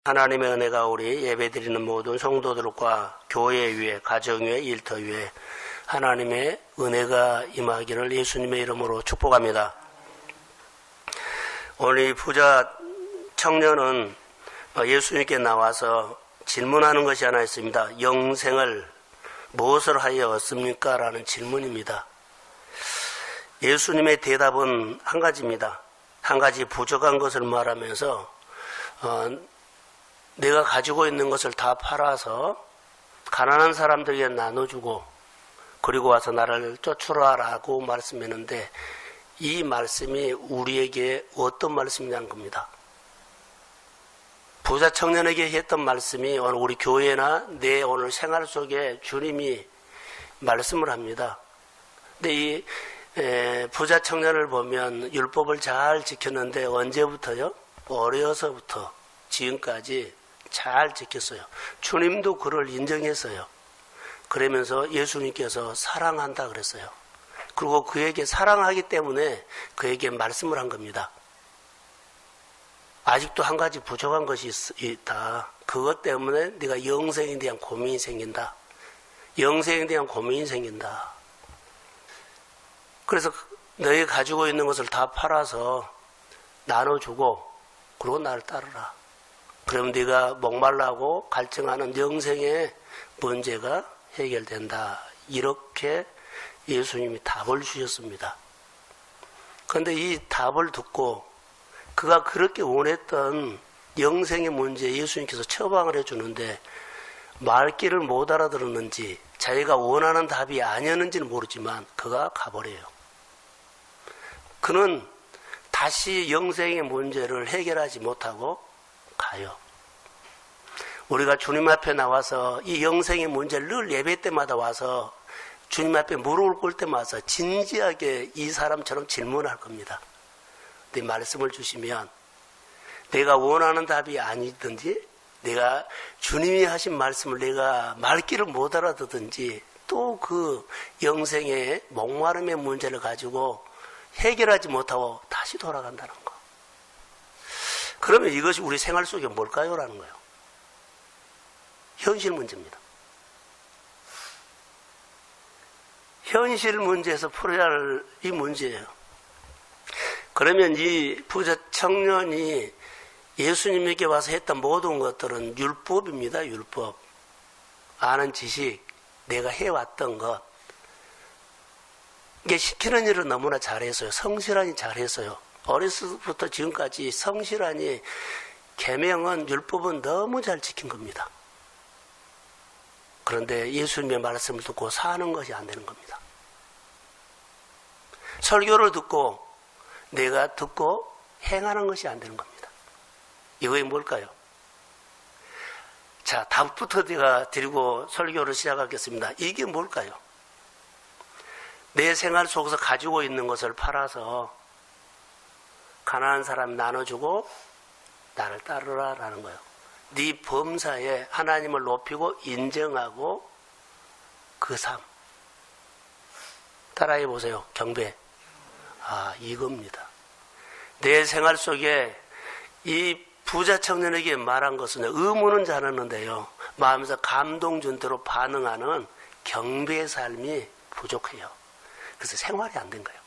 하나님의 은혜가 우리 예배드리는 모든 성도들과 교회 위에, 가정 위에, 일터 위에 하나님의 은혜가 임하기를 예수님의 이름으로 축복합니다. 오늘 이 부자 청년은 예수님께 나와서 질문하는 것이 하나 있습니다. 영생을 무엇을 하여 얻습니까? 라는 질문입니다. 예수님의 대답은 한 가지입니다. 한 가지 부족한 것을 말하면서 내가 가지고 있는 것을 다 팔아서 가난한 사람들에게 나눠주고 그리고 와서 나를 쫓으라라고 말씀했는데 이 말씀이 우리에게 어떤 말씀이냐는 겁니다. 부자 청년에게 했던 말씀이 오늘 우리 교회나 내 오늘 생활 속에 주님이 말씀을 합니다. 근데 이 부자 청년을 보면 율법을 잘 지켰는데 언제부터요? 어려서부터 지금까지 잘 지켰어요. 주님도 그를 인정했어요. 그러면서 예수님께서 사랑한다 그랬어요. 그리고 그에게 사랑하기 때문에 그에게 말씀을 한 겁니다. 아직도 한 가지 부족한 것이 있다. 그것 때문에 네가 영생에 대한 고민이 생긴다. 영생에 대한 고민이 생긴다. 그래서 너희 가지고 있는 것을 다 팔아서 나눠주고 그리고 나를 따르라. 그럼 네가 목말라고 갈증하는 영생의 문제가 해결된다. 이렇게 예수님이 답을 주셨습니다. 그런데 이 답을 듣고 그가 그렇게 원했던 영생의 문제에 예수님께서 처방을 해주는데 말귀를 못 알아들었는지 자기가 원하는 답이 아니었는지는 모르지만 그가 가버려요. 그는 다시 영생의 문제를 해결하지 못하고 가요. 우리가 주님 앞에 나와서 이 영생의 문제를 늘 예배 때마다 와서 주님 앞에 무릎을 꿇을 때마다 진지하게 이 사람처럼 질문할 겁니다. 네 말씀을 주시면 내가 원하는 답이 아니든지 내가 주님이 하신 말씀을 내가 말귀를 못 알아듣든지 또 그 영생의 목마름의 문제를 가지고 해결하지 못하고 다시 돌아간다는 거. 그러면 이것이 우리 생활 속에 뭘까요? 라는 거예요. 현실 문제입니다. 현실 문제에서 풀어야 할 이 문제예요. 그러면 이 부자 청년이 예수님에게 와서 했던 모든 것들은 율법입니다. 율법. 아는 지식, 내가 해왔던 것. 이게 시키는 일을 너무나 잘했어요. 성실하니 잘했어요. 어렸을부터 지금까지 성실하니 계명은 율법은 너무 잘 지킨 겁니다. 그런데 예수님의 말씀을 듣고 사는 것이 안 되는 겁니다. 설교를 듣고 내가 듣고 행하는 것이 안 되는 겁니다. 이거이 뭘까요? 자, 답부터 제가 드리고 설교를 시작하겠습니다. 이게 뭘까요? 내 생활 속에서 가지고 있는 것을 팔아서 가난한 사람 나눠주고 나를 따르라라는 거예요. 네 범사에 하나님을 높이고 인정하고 그 삶. 따라해 보세요. 경배. 이겁니다. 내 생활 속에 이 부자 청년에게 말한 것은 의무는 잘하는데요. 마음에서 감동 준 대로 반응하는 경배의 삶이 부족해요. 그래서 생활이 안 된 거예요.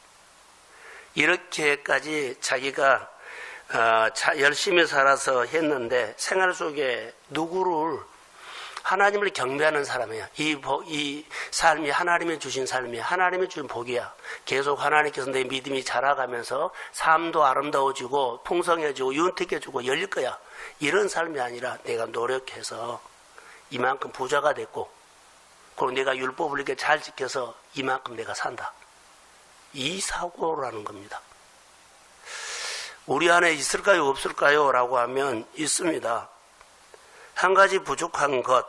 이렇게까지 자기가 열심히 살아서 했는데 생활 속에 누구를 하나님을 경배하는 사람이에요. 이 삶이 하나님이 주신 삶이 하나님이 주신 복이야. 계속 하나님께서 내 믿음이 자라가면서 삶도 아름다워지고 풍성해지고 윤택해지고 열릴 거야. 이런 삶이 아니라 내가 노력해서 이만큼 부자가 됐고 그리고 내가 율법을 이렇게 잘 지켜서 이만큼 내가 산다. 이 사고라는 겁니다. 우리 안에 있을까요? 없을까요? 라고 하면 있습니다. 한 가지 부족한 것.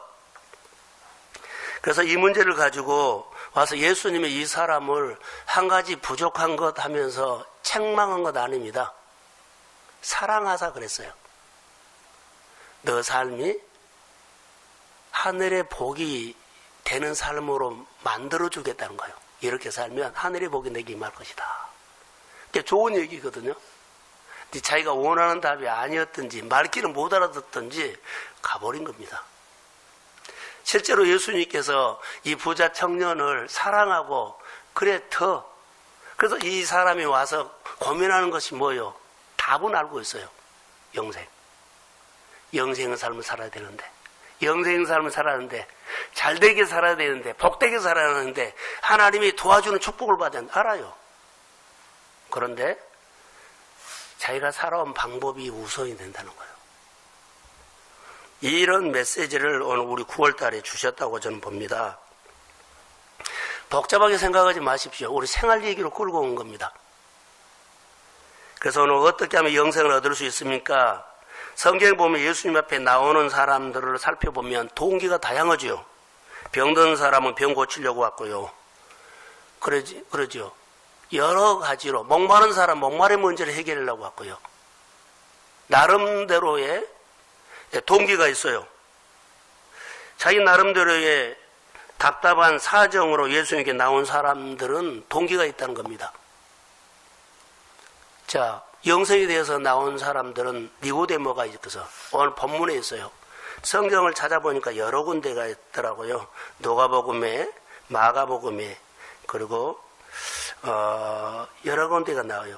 그래서 이 문제를 가지고 와서 예수님이 이 사람을 한 가지 부족한 것 하면서 책망한 것 아닙니다. 사랑하사 그랬어요. 너 삶이 하늘의 복이 되는 삶으로 만들어주겠다는 거예요. 이렇게 살면 하늘의 복이 내게 임할 것이다. 이게 좋은 얘기거든요. 자기가 원하는 답이 아니었든지 말귀를 못 알아듣든지 가버린 겁니다. 실제로 예수님께서 이 부자 청년을 사랑하고 그래서 이 사람이 와서 고민하는 것이 뭐예요? 답은 알고 있어요. 영생. 영생의 삶을 살아야 되는데, 영생의 삶을 살아야 하는데, 잘되게 살아야 되는데, 복되게 살아야 하는데, 하나님이 도와주는 축복을 받아야 하는데, 알아요. 그런데 자기가 살아온 방법이 우선이 된다는 거예요. 이런 메시지를 오늘 우리 9월 달에 주셨다고 저는 봅니다. 복잡하게 생각하지 마십시오. 우리 생활 얘기로 끌고 온 겁니다. 그래서 오늘 어떻게 하면 영생을 얻을 수 있습니까? 성경에 보면 예수님 앞에 나오는 사람들을 살펴보면 동기가 다양하죠. 병든 사람은 병 고치려고 왔고요. 그러죠. 여러 가지로 목마른 사람 목마른 문제를 해결하려고 왔고요. 나름대로의 동기가 있어요. 자기 나름대로의 답답한 사정으로 예수님께 나온 사람들은 동기가 있다는 겁니다. 자, 영생에 대해서 나온 사람들은 니고데모가 있어서 오늘 본문에 있어요. 성경을 찾아보니까 여러 군데가 있더라고요. 누가복음에, 마가복음에, 그리고 여러 군데가 나와요.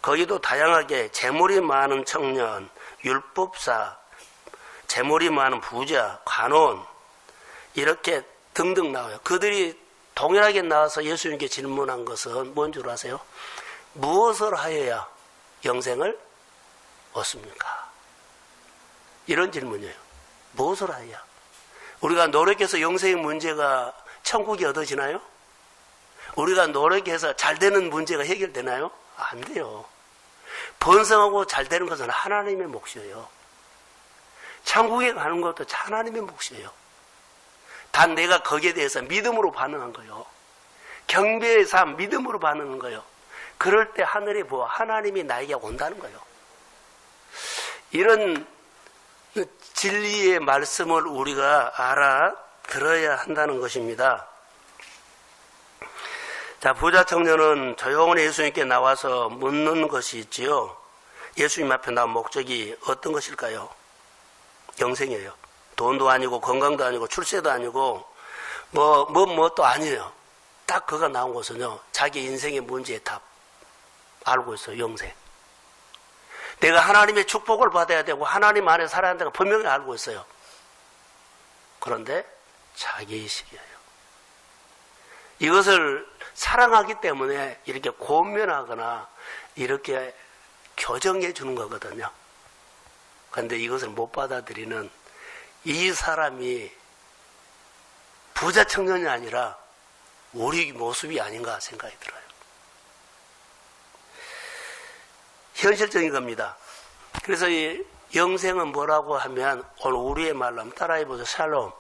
거기도 다양하게 재물이 많은 청년, 율법사, 재물이 많은 부자, 관원 이렇게 등등 나와요. 그들이 동일하게 나와서 예수님께 질문한 것은 뭔 줄 아세요? 무엇을 하여야 영생을 얻습니까? 이런 질문이에요. 무엇을 하여야? 우리가 노력해서 영생의 문제가 천국이 얻어지나요? 우리가 노력해서 잘 되는 문제가 해결되나요? 안 돼요. 번성하고 잘 되는 것은 하나님의 몫이에요. 천국에 가는 것도 하나님의 몫이에요. 단 내가 거기에 대해서 믿음으로 반응한 거예요. 경배의 삶, 믿음으로 반응한 거예요. 그럴 때 하늘에 보아 하나님이 나에게 온다는 거예요. 이런 진리의 말씀을 우리가 알아들어야 한다는 것입니다. 자, 부자 청년은 조용히 예수님께 나와서 묻는 것이 있지요. 예수님 앞에 나온 목적이 어떤 것일까요? 영생이에요. 돈도 아니고 건강도 아니고 출세도 아니고 또 아니에요. 딱 그가 나온 것은요, 자기 인생의 문제의 답 알고 있어요. 영생. 내가 하나님의 축복을 받아야 되고 하나님 안에 살아야 한다고 분명히 알고 있어요. 그런데 자기의식이에요. 이것을 사랑하기 때문에 이렇게 권면하거나 이렇게 교정해 주는 거거든요. 그런데 이것을 못 받아들이는 이 사람이 부자 청년이 아니라 우리 모습이 아닌가 생각이 들어요. 현실적인 겁니다. 그래서 이 영생은 뭐라고 하면 오늘 우리의 말로 한번 따라해보죠. 샬롬.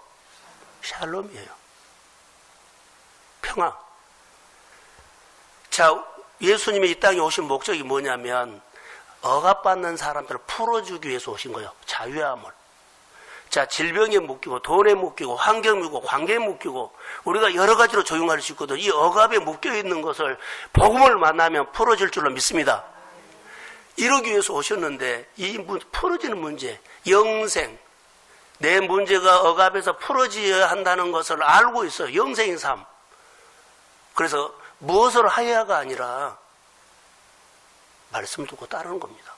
샬롬이에요. 평화. 자, 예수님이 이 땅에 오신 목적이 뭐냐면 억압받는 사람들을 풀어주기 위해서 오신 거예요. 자유함을. 자, 질병에 묶이고 돈에 묶이고 환경에 묶이고 관계에 묶이고 우리가 여러 가지로 적용할 수 있거든요. 이 억압에 묶여있는 것을 복음을 만나면 풀어질 줄로 믿습니다. 이러기 위해서 오셨는데 이 풀어지는 문제, 영생, 내 문제가 억압에서 풀어져야 한다는 것을 알고 있어요. 영생의 삶. 그래서 무엇을 하여야가 아니라 말씀 듣고 따르는 겁니다.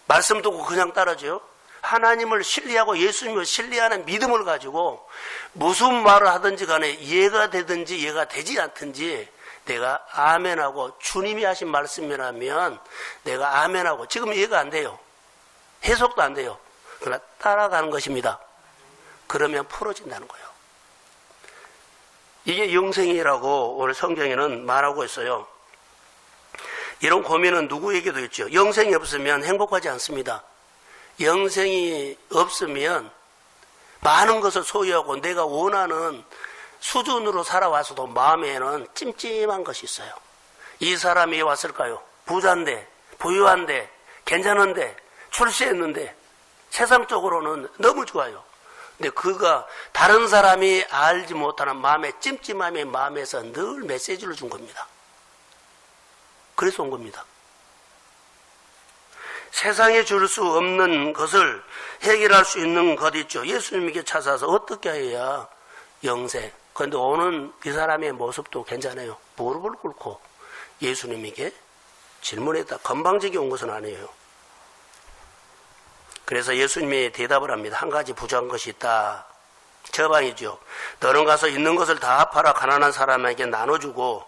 말씀 듣고 그냥 따르죠. 하나님을 신뢰하고 예수님을 신뢰하는 믿음을 가지고 무슨 말을 하든지 간에 이해가 되든지 이해가 되지 않든지 내가 아멘하고 주님이 하신 말씀이라면 내가 아멘하고 지금 이해가 안 돼요. 해석도 안 돼요. 그러나 따라가는 것입니다. 그러면 풀어진다는 거예요. 이게 영생이라고 오늘 성경에는 말하고 있어요. 이런 고민은 누구에게도 있죠. 영생이 없으면 행복하지 않습니다. 영생이 없으면 많은 것을 소유하고 내가 원하는 수준으로 살아와서도 마음에는 찜찜한 것이 있어요. 이 사람이 왔을까요? 부자인데, 부유한데, 괜찮은데, 출세했는데, 세상적으로는 너무 좋아요. 근데 그가 다른 사람이 알지 못하는 마음의 찜찜함의 마음에서 늘 메시지를 준 겁니다. 그래서 온 겁니다. 세상에 줄 수 없는 것을 해결할 수 있는 것 있죠. 예수님에게 찾아서 어떻게 해야 영생. 그런데 오는 이 사람의 모습도 괜찮아요. 무릎을 꿇고 예수님에게 질문했다. 건방지게 온 것은 아니에요. 그래서 예수님이 대답을 합니다. 한 가지 부족한 것이 있다. 저방이죠. 너는 가서 있는 것을 다 팔아 가난한 사람에게 나눠주고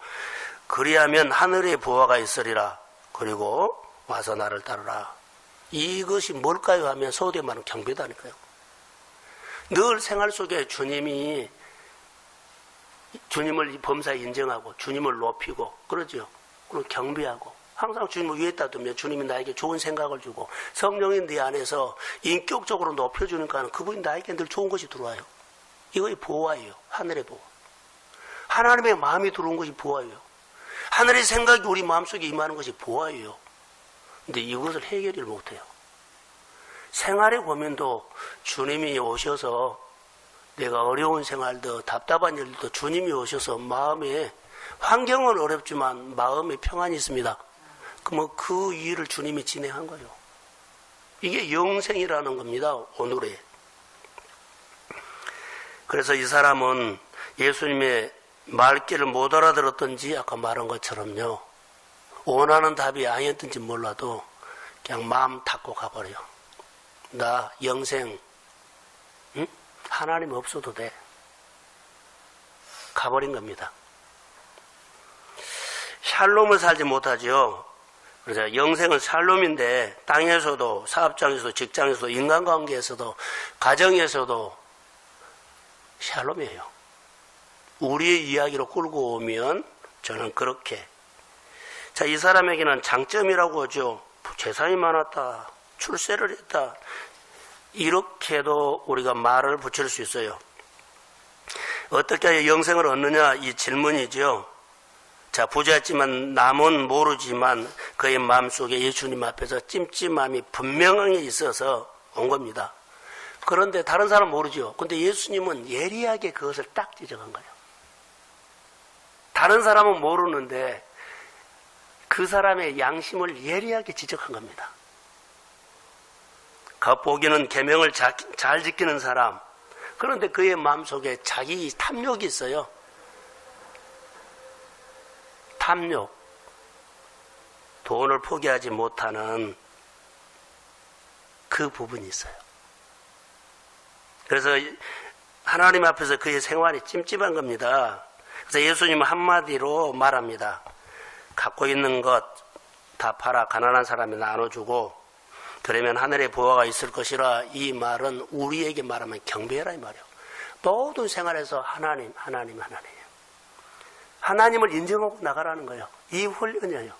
그리하면 하늘의 보화가 있으리라. 그리고 와서 나를 따르라. 이것이 뭘까요? 하면 소대만은 경배다니까요. 늘 생활 속에 주님을 범사에 인정하고 주님을 높이고 그러죠. 그리고 경배하고 항상 주님을 위에다 두면 주님이 나에게 좋은 생각을 주고 성령이 내 안에서 인격적으로 높여주니까 그분이 나에게 늘 좋은 것이 들어와요. 이것이 보화예요. 하늘의 보화. 하나님의 마음이 들어온 것이 보화예요. 하늘의 생각이 우리 마음속에 임하는 것이 보화예요. 근데 이것을 해결을 못해요. 생활의 고민도 주님이 오셔서 내가 어려운 생활도 답답한 일도 주님이 오셔서 마음에 환경은 어렵지만 마음에 평안이 있습니다. 그러면 그 일을 주님이 진행한 거예요. 이게 영생이라는 겁니다. 오늘의. 그래서 이 사람은 예수님의 말귀를 못 알아들었던지 아까 말한 것처럼요. 원하는 답이 아니었던지 몰라도 그냥 마음 닫고 가버려요. 나 영생 하나님 없어도 돼. 가버린 겁니다. 샬롬을 살지 못하죠. 그래서 영생은 샬롬인데 땅에서도 사업장에서도 직장에서도 인간관계에서도 가정에서도 샬롬이에요. 우리의 이야기로 끌고 오면 저는 그렇게 자, 이 사람에게는 장점이라고 하죠. 재산이 많았다. 출세를 했다. 이렇게도 우리가 말을 붙일 수 있어요. 어떻게 해야 영생을 얻느냐 이 질문이죠. 자, 부자였지만 남은 모르지만 그의 마음속에 예수님 앞에서 찜찜함이 분명하게 있어서 온 겁니다. 그런데 다른 사람은 모르죠. 근데 예수님은 예리하게 그것을 딱 지적한 거예요. 다른 사람은 모르는데 그 사람의 양심을 예리하게 지적한 겁니다. 겉보기는 계명을 잘 지키는 사람, 그런데 그의 마음속에 자기 탐욕이 있어요. 탐욕, 돈을 포기하지 못하는 그 부분이 있어요. 그래서 하나님 앞에서 그의 생활이 찜찜한 겁니다. 그래서 예수님은 한마디로 말합니다. 갖고 있는 것 다 팔아 가난한 사람에 나눠주고 그러면 하늘의 보화가 있을 것이라. 이 말은 우리에게 말하면 경배해라 이 말이에요. 모든 생활에서 하나님. 하나님을 인정하고 나가라는 거예요. 이 훈련이에요.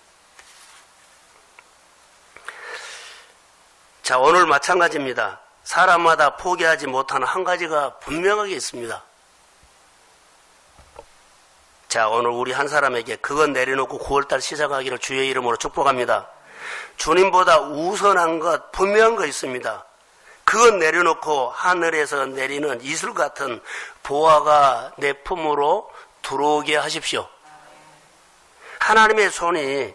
자, 오늘 마찬가지입니다. 사람마다 포기하지 못하는 한 가지가 분명하게 있습니다. 자, 오늘 우리 한 사람에게 그것 내려놓고 9월달 시작하기를 주의 이름으로 축복합니다. 주님보다 우선한 것, 분명한 거 있습니다. 그것 내려놓고 하늘에서 내리는 이슬 같은 보화가 내 품으로 들어오게 하십시오. 하나님의 손이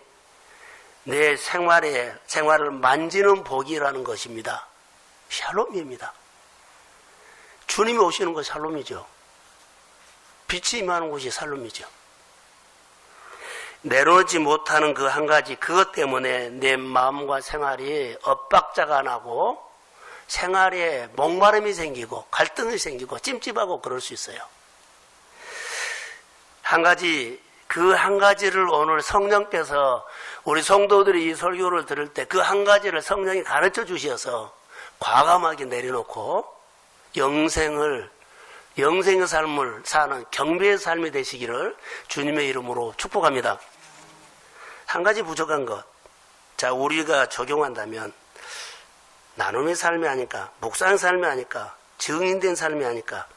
내 생활을 만지는 복이라는 것입니다. 샬롬입니다. 주님이 오시는 것 샬롬이죠. 빛이 임하는 곳이 샬롬이죠. 내려오지 못하는 그 한 가지, 그것 때문에 내 마음과 생활이 엇박자가 나고 생활에 목마름이 생기고 갈등이 생기고 찜찜하고 그럴 수 있어요. 한 가지, 그 한 가지를 오늘 성령께서 우리 성도들이 이 설교를 들을 때 그 한 가지를 성령이 가르쳐 주셔서 과감하게 내려놓고 영생의 삶을 사는 경배의 삶이 되시기를 주님의 이름으로 축복합니다. 한 가지 부족한 것. 자, 우리가 적용한다면 나눔의 삶이 아닐까, 묵상의 삶이 아닐까, 증인된 삶이 아닐까,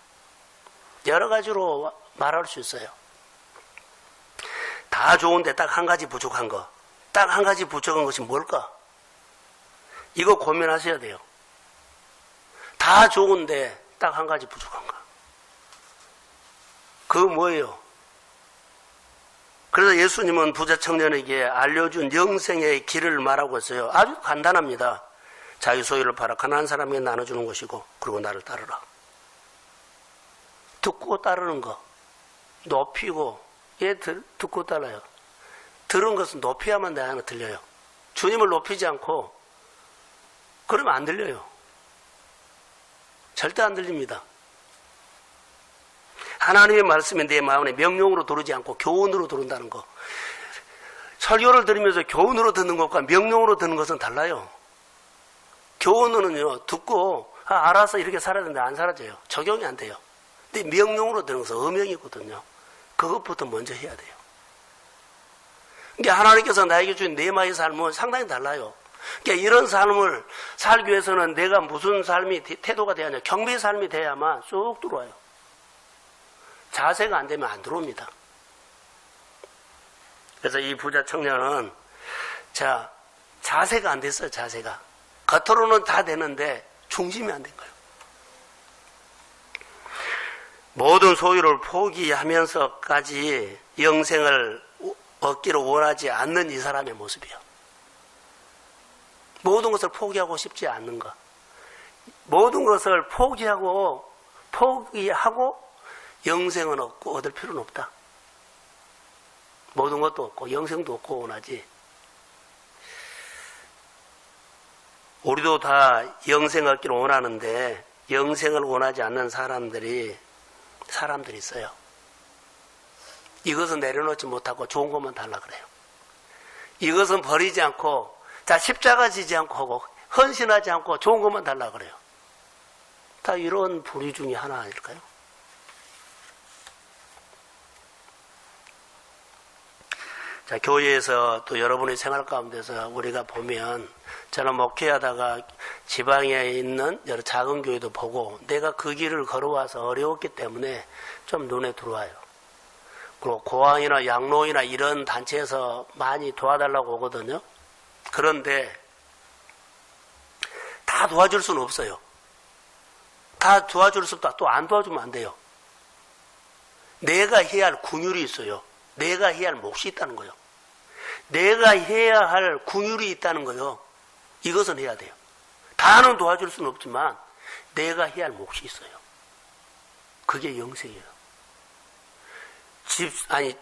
여러 가지로 말할 수 있어요. 다 좋은데 딱 한 가지 부족한 것. 딱 한 가지 부족한 것이 뭘까? 이거 고민하셔야 돼요. 다 좋은데 딱 한 가지 부족한 거. 그거 뭐예요? 그래서 예수님은 부자 청년에게 알려준 영생의 길을 말하고 있어요. 아주 간단합니다. 자기 소유를 팔아 가난한 사람에게 나눠주는 것이고, 그리고 나를 따르라. 듣고 따르는 거, 높이고, 듣고 따라요. 들은 것은 높여야만 내 안에 들려요. 주님을 높이지 않고 그러면 안 들려요. 절대 안 들립니다. 하나님의 말씀이 내 마음에 명령으로 들어오지 않고 교훈으로 들어온다는 거. 설교를 들으면서 교훈으로 듣는 것과 명령으로 듣는 것은 달라요. 교훈으로는요, 듣고 알아서 이렇게 살아야 되는데 안 살아져요. 적용이 안 돼요. 근데 명령으로 듣는 것은 어명이거든요. 그것부터 먼저 해야 돼요. 그러니까 하나님께서 나에게 주신 네마의 삶은 상당히 달라요. 그러니까 이런 삶을 살기 위해서는 내가 무슨 삶이 태도가 돼야 하냐, 경배의 삶이 돼야만 쑥 들어와요. 자세가 안 되면 안 들어옵니다. 그래서 이 부자 청년은 자세가 안 됐어요. 자세가 겉으로는 다 되는데 중심이 안 된 거예요. 모든 소유를 포기하면서까지 영생을 얻기를 원하지 않는 이 사람의 모습이에요. 모든 것을 포기하고 싶지 않는 것. 모든 것을 포기하고 영생은 없고 얻을 필요는 없다. 모든 것도 없고 영생도 없고 원하지. 우리도 다 영생 얻기를 원하는데 영생을 원하지 않는 사람들이 있어요. 이것은 내려놓지 못하고 좋은 것만 달라 그래요. 이것은 버리지 않고 십자가 지지 않고 헌신하지 않고 좋은 것만 달라 그래요. 다 이런 부류 중에 하나 아닐까요? 교회에서 또 여러분의 생활 가운데서 우리가 보면 저는 목회하다가 지방에 있는 여러 작은 교회도 보고 내가 그 길을 걸어와서 어려웠기 때문에 좀 눈에 들어와요. 그리고 고아이나 양로이나 이런 단체에서 많이 도와달라고 오거든요. 그런데 다 도와줄 수는 없어요. 다 도와줄 수 없다. 또 안 도와주면 안 돼요. 내가 해야 할 긍휼이 있어요. 내가 해야 할 몫이 있다는 거예요. 내가 해야 할 긍휼이 있다는 거예요. 이것은 해야 돼요. 다는 도와줄 수는 없지만 내가 해야 할 몫이 있어요. 그게 영생이에요.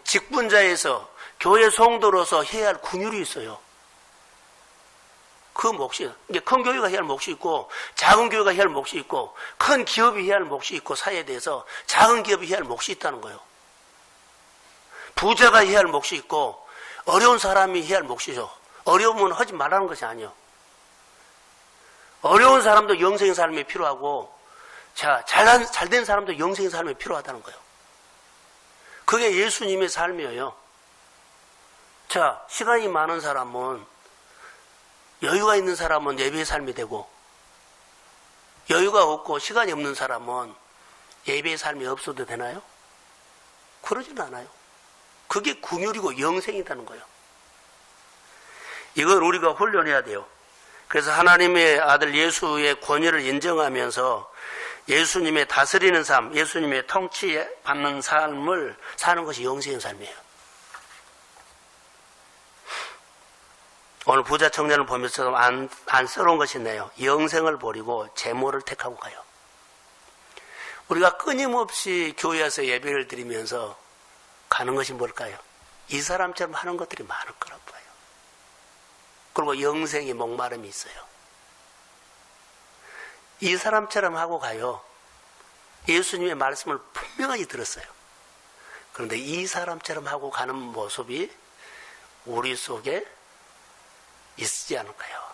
직분자에서 교회 성도로서 해야 할 긍휼이 있어요. 그 몫이, 큰 교회가 해야 할 몫이 있고, 작은 교회가 해야 할 몫이 있고, 큰 기업이 해야 할 몫이 있고, 사회에 대해서 작은 기업이 해야 할 몫이 있다는 거예요. 부자가 해야 할 몫이 있고, 어려운 사람이 해야 할 몫이죠. 어려우면 하지 말라는 것이 아니에요. 어려운 사람도 영생의 삶이 필요하고, 잘된 사람도 영생의 삶이 필요하다는 거예요. 그게 예수님의 삶이에요. 시간이 많은 사람은, 여유가 있는 사람은 예배의 삶이 되고, 여유가 없고 시간이 없는 사람은 예배의 삶이 없어도 되나요? 그러지는 않아요. 그게 긍휼이고 영생이라는 거예요. 이걸 우리가 훈련해야 돼요. 그래서 하나님의 아들 예수의 권위를 인정하면서 예수님의 다스리는 삶, 예수님의 통치받는 삶을 사는 것이 영생의 삶이에요. 오늘 부자 청년을 보면서 안쓰러운 것이 있네요. 영생을 버리고 재물을 택하고 가요. 우리가 끊임없이 교회에서 예배를 드리면서 가는 것이 뭘까요? 이 사람처럼 하는 것들이 많을 거라고 봐요. 그리고 영생의 목마름이 있어요. 이 사람처럼 하고 가요. 예수님의 말씀을 분명하게 들었어요. 그런데 이 사람처럼 하고 가는 모습이 우리 속에 있지 않을까요?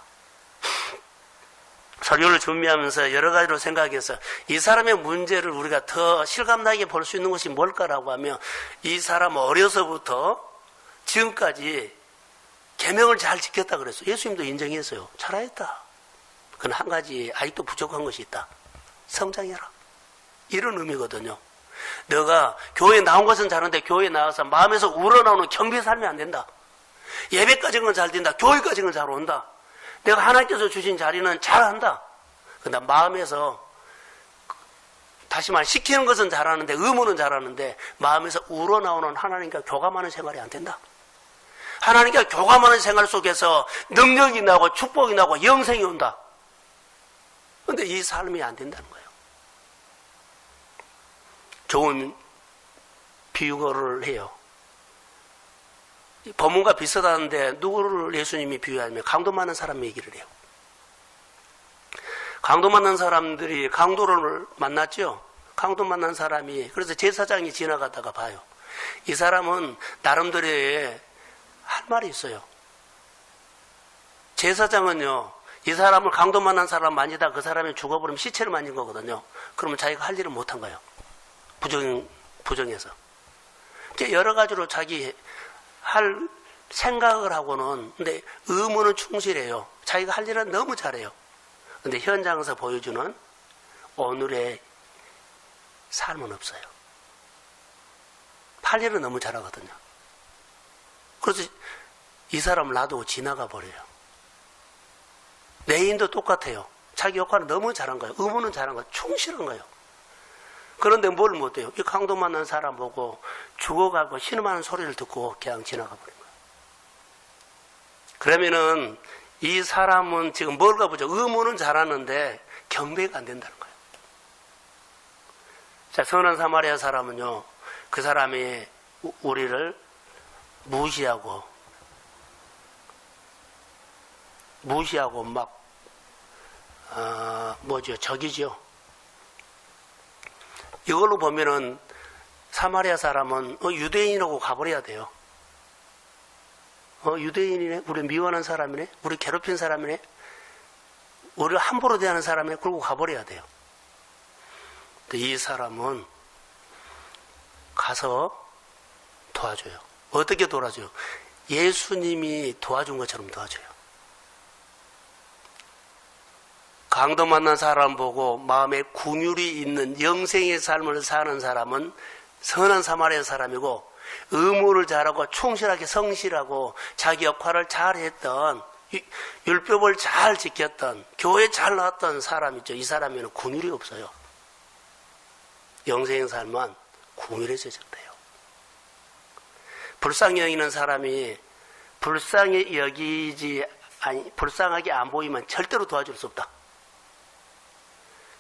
설교를 준비하면서 여러 가지로 생각해서 이 사람의 문제를 우리가 더 실감나게 볼 수 있는 것이 뭘까라고 하면 이 사람은 어려서부터 지금까지 계명을 잘 지켰다 그랬어요. 예수님도 인정했어요. 잘하였다. 그건 한 가지 아직도 부족한 것이 있다. 성장해라. 이런 의미거든요. 너가 교회에 나온 것은 잘하는데 교회에 나와서 마음에서 우러나오는 경배 삶이 안 된다. 예배까지는 잘 된다. 교회까지는 잘 온다. 내가 하나님께서 주신 자리는 잘한다. 그러나 마음에서 다시 말 시키는 것은 잘하는데 의무는 잘하는데 마음에서 우러나오는 하나님과 교감하는 생활이 안 된다. 하나님과 교감하는 생활 속에서 능력이 나고 축복이 나고 영생이 온다. 그런데 이 삶이 안 된다는 거예요. 좋은 비유를 해요. 법문과 비슷하는데 누구를 예수님이 비유하면 강도 많은 사람 얘기를 해요. 강도 만난 사람들이 강도를 만났죠. 강도 만난 사람이 그래서 제사장이 지나가다가 봐요. 이 사람은 나름대로의 할 말이 있어요. 제사장은요, 이 사람을 강도 만난 사람 만지다 그 사람이 죽어버리면 시체를 만진 거거든요. 그러면 자기가 할 일을 못한 거예요. 부정해서. 여러 가지로 자기 할 생각을 하고는, 근데 의무는 충실해요. 자기가 할 일은 너무 잘해요. 근데 현장에서 보여주는 오늘의 삶은 없어요. 할 일은 너무 잘하거든요. 그래서 이 사람을 놔두고 지나가 버려요. 내인도 똑같아요. 자기 역할은 너무 잘한 거예요. 의무는 잘한 거예요. 충실한 거예요. 그런데 뭘 못해요? 이 강도 만난 사람 보고 죽어가고 신음하는 소리를 듣고 그냥 지나가 버린 거예요. 그러면은 이 사람은 지금 뭘까 보죠? 의무는 잘하는데 경배가 안 된다는 거예요. 자, 선한 사마리아 사람은요, 그 사람이 우리를 무시하고 막 적이죠. 이걸로 보면은 사마리아 사람은 유대인이라고 가버려야 돼요. 유대인이네? 우리 미워하는 사람이네? 우리 괴롭힌 사람이네? 우리를 함부로 대하는 사람이네? 그러고 가버려야 돼요. 근데 이 사람은 가서 도와줘요. 어떻게 도와줘요? 예수님이 도와준 것처럼 도와줘요. 강도 만난 사람 보고 마음에 긍휼이 있는 영생의 삶을 사는 사람은 선한 사마리아 사람이고, 의무를 잘하고 충실하게 성실하고 자기 역할을 잘했던, 율법을 잘 지켰던, 교회 잘 나왔던 사람이죠. 이 사람에는 긍휼이 없어요. 영생의 삶은 긍휼에 제적돼요. 불쌍히 여기는 사람이 불쌍하게 안 보이면 절대로 도와줄 수 없다.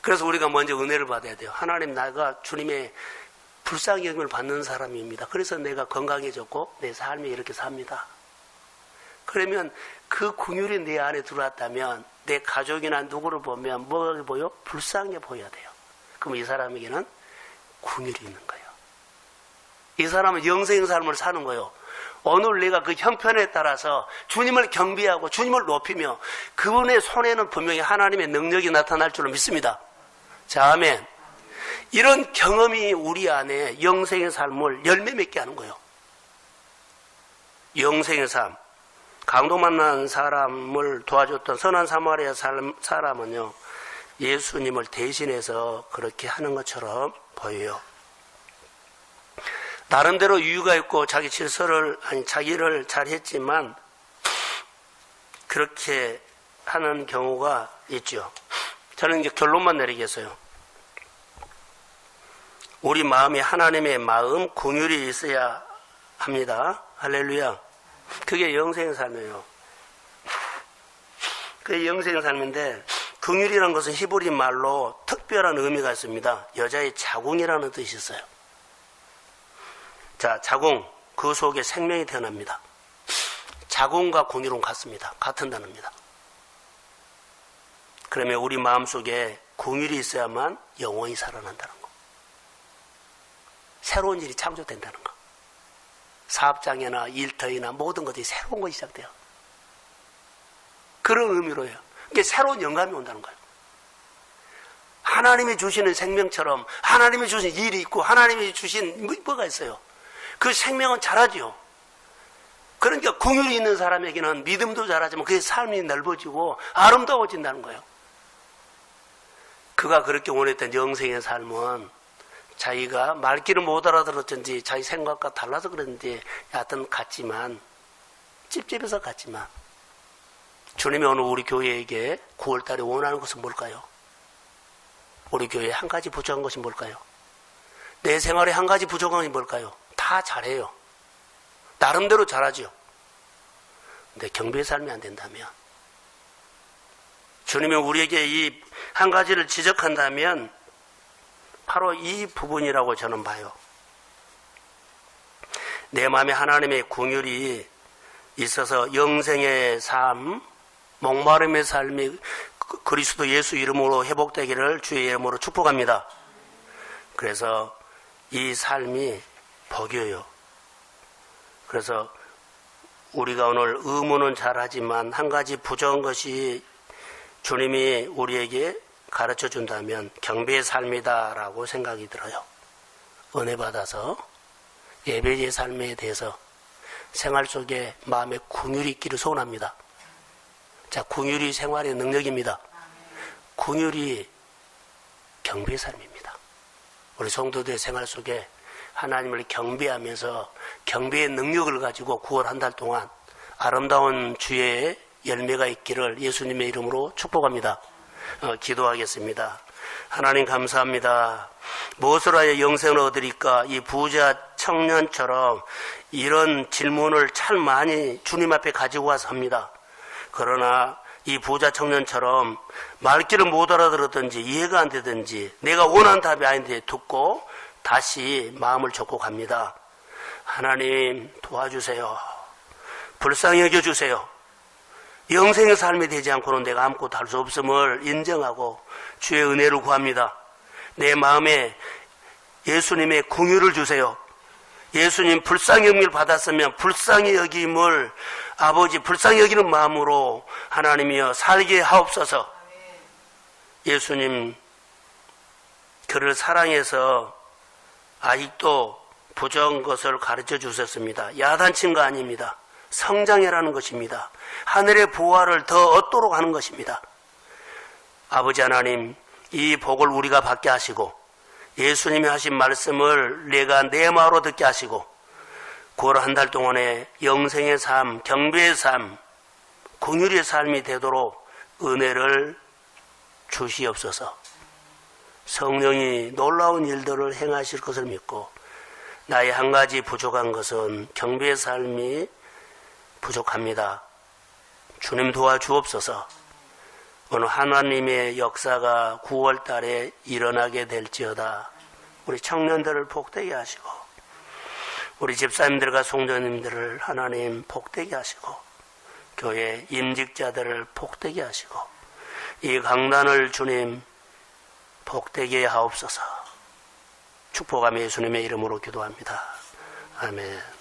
그래서 우리가 먼저 은혜를 받아야 돼요. 하나님, 내가 주님의 불쌍히 여김을 받는 사람입니다. 그래서 내가 건강해졌고 내 삶이 이렇게 삽니다. 그러면 그 긍휼이 내 안에 들어왔다면 내 가족이나 누구를 보면 뭐가 보여? 불쌍해 보여야 돼요. 그럼 이 사람에게는 긍휼이 있는 거예요. 이 사람은 영생의 삶을 사는 거예요. 오늘 내가 그 형편에 따라서 주님을 경배하고 주님을 높이며 그분의 손에는 분명히 하나님의 능력이 나타날 줄로 믿습니다. 자, 아멘. 이런 경험이 우리 안에 영생의 삶을 열매 맺게 하는 거예요. 영생의 삶. 강도 만난 사람을 도와줬던 선한 사마리아 사람은요, 예수님을 대신해서 그렇게 하는 것처럼 보여요. 나름대로 이유가 있고 자기를 잘했지만 그렇게 하는 경우가 있죠. 저는 이제 결론만 내리겠어요. 우리 마음이 하나님의 마음, 긍휼이 있어야 합니다. 할렐루야. 그게 영생의 삶이에요. 그게 영생의 삶인데, 긍휼이라는 것은 히브리 말로 특별한 의미가 있습니다. 여자의 자궁이라는 뜻이 있어요. 자, 자궁, 그 속에 생명이 태어납니다. 자궁과 긍휼은 같습니다. 같은 단어입니다. 그러면 우리 마음속에 긍휼이 있어야만 영원히 살아난다는 거. 새로운 일이 창조된다는 거. 사업장이나 일터이나 모든 것들이 새로운 것이 시작돼요. 그런 의미로요. 이게 새로운 영감이 온다는 거예요. 하나님이 주시는 생명처럼 하나님이 주신 일이 있고 하나님이 주신 뭐가 있어요. 그 생명은 자라죠. 그러니까 긍휼이 있는 사람에게는 믿음도 자라지만 그의 삶이 넓어지고 아름다워진다는 거예요. 그가 그렇게 원했던 영생의 삶은 자기가 말귀를 못 알아들었든지 자기 생각과 달라서 그랬는지 하여튼 같지만, 찝찝해서 같지만, 주님이 오늘 우리 교회에게 9월달에 원하는 것은 뭘까요? 우리 교회에 한 가지 부족한 것이 뭘까요? 내 생활에 한 가지 부족한 것이 뭘까요? 다 잘해요. 나름대로 잘하죠. 근데 경배의 삶이 안 된다면, 주님이 우리에게 이 한 가지를 지적한다면 바로 이 부분이라고 저는 봐요. 내 마음에 하나님의 긍휼이 있어서 영생의 삶, 목마름의 삶이 그리스도 예수 이름으로 회복되기를 주의 이름으로 축복합니다. 그래서 이 삶이 복이에요. 그래서 우리가 오늘 의무는 잘하지만 한 가지 부족한 것이 주님이 우리에게 가르쳐 준다면 경배의 삶이다라고 생각이 들어요. 은혜 받아서 예배의 삶에 대해서 생활 속에 마음에 긍휼이 있기를 소원합니다. 자, 긍휼이 생활의 능력입니다. 긍휼이 경배의 삶입니다. 우리 성도들의 생활 속에 하나님을 경배하면서 경배의 능력을 가지고 9월 한 달 동안 아름다운 주의 열매가 있기를 예수님의 이름으로 축복합니다. 기도하겠습니다. 하나님 감사합니다. 무엇을 하여 영생을 얻으리까? 이 부자 청년처럼 이런 질문을 참 많이 주님 앞에 가지고 와서 합니다. 그러나 이 부자 청년처럼 말귀를 못 알아들었든지 이해가 안 되든지 내가 원하는 답이 아닌데 듣고 다시 마음을 접고 갑니다. 하나님 도와주세요. 불쌍히 여겨주세요. 영생의 삶이 되지 않고는 내가 아무것도 할 수 없음을 인정하고 주의 은혜를 구합니다. 내 마음에 예수님의 긍휼을 주세요. 예수님 불쌍히 여김을 받았으면 불쌍히 여김을 아버지 불쌍히 여기는 마음으로 하나님이여 살게 하옵소서. 예수님 그를 사랑해서 아직도 부정한 것을 가르쳐 주셨습니다. 야단친 거 아닙니다. 성장해라는 것입니다. 하늘의 보화를 더 얻도록 하는 것입니다. 아버지 하나님, 이 복을 우리가 받게 하시고 예수님이 하신 말씀을 내가 내 마음으로 듣게 하시고 9월 한 달 동안에 영생의 삶, 경배의 삶, 긍휼의 삶이 되도록 은혜를 주시옵소서. 성령이 놀라운 일들을 행하실 것을 믿고 나의 한 가지 부족한 것은 경배의 삶이 부족합니다. 주님 도와주옵소서. 오늘 하나님의 역사가 9월 달에 일어나게 될지어다. 우리 청년들을 복되게 하시고 우리 집사님들과 송전님들을 하나님 복되게 하시고 교회 임직자들을 복되게 하시고 이 강단을 주님 복되게 하옵소서. 축복하며 예수님의 이름으로 기도합니다. 아멘.